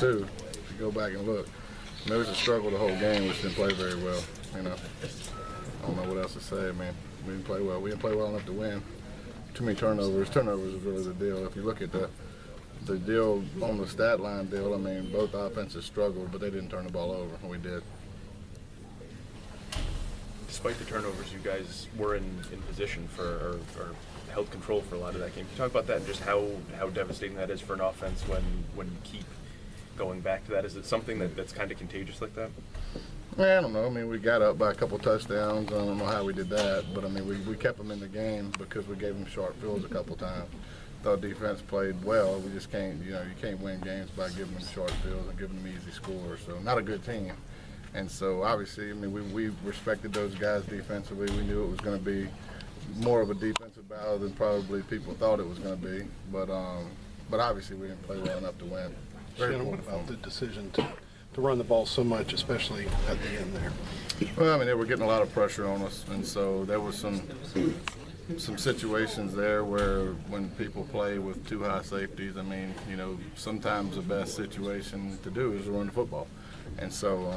Too, if you go back and look, it was a struggle the whole game. We just didn't play very well. I don't know what else to say. We didn't play well. We didn't play well enough to win. Too many turnovers. Turnovers is really the deal. If you look at the deal on the stat line deal, both offenses struggled, but they didn't turn the ball over, and we did. Despite the turnovers, you guys were in position for or held control for a lot of that game. Can you talk about that and just how devastating that is for an offense when you keep going back to that? Is it something that's kind of contagious like that? I don't know. We got up by a couple touchdowns. I don't know how we did that, but we kept them in the game because we gave them short fields a couple times. Thought defense played well. We just can't, you can't win games by giving them short fields and giving them easy scores. So not a good team. And so obviously, we respected those guys defensively. We knew it was going to be more of a defensive battle than probably people thought it was going to be. But obviously, we didn't play well enough to win. Shannon, what about the decision to run the ball so much, especially at the end there? Well, they were getting a lot of pressure on us, and so there was some situations there where when people play with two high safeties, sometimes the best situation to do is to run the football. And so,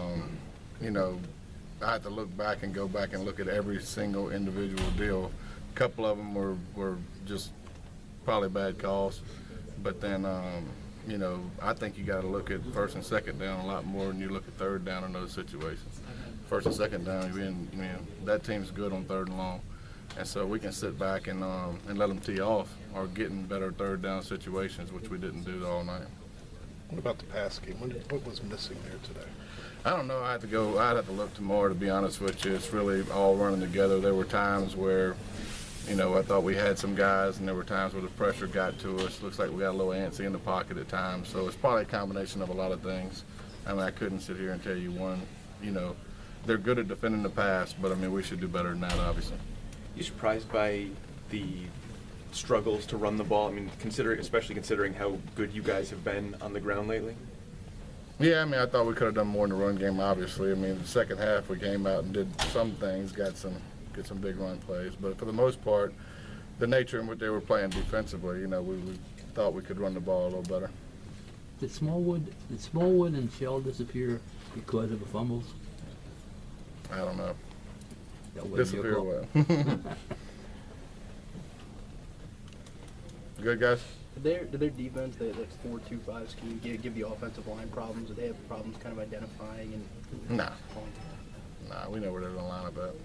I had to look back and go back and look at every single individual deal. A couple of them were just probably bad calls, but then, I think you got to look at first and second down a lot more than you look at third down in those situations. First and second down, that team's good on third and long. And so we can sit back and let them tee off or get in better third down situations, which we didn't do all night. What about the pass game? What was missing there today? I don't know. I'd have to look tomorrow, to be honest with you. It's really all running together. There were times where, I thought we had some guys, and there were times where the pressure got to us. Looks like we got a little antsy in the pocket at times. So it's probably a combination of a lot of things. I couldn't sit here and tell you one. They're good at defending the pass, but we should do better than that, obviously. You surprised by the struggles to run the ball? Especially considering how good you guys have been on the ground lately? Yeah, I thought we could have done more in the run game, obviously. The second half we came out and did some things, get some big run plays. But for the most part, the nature in which they were playing defensively, we thought we could run the ball a little better. Did Smallwood and Shell disappear because of the fumbles? I don't know. Disappear well. Good, guys? Did their defense, they have 4-2-5 scheme, give the offensive line problems? Do they have problems kind of identifying and? Nah, we know where they're going to line up at.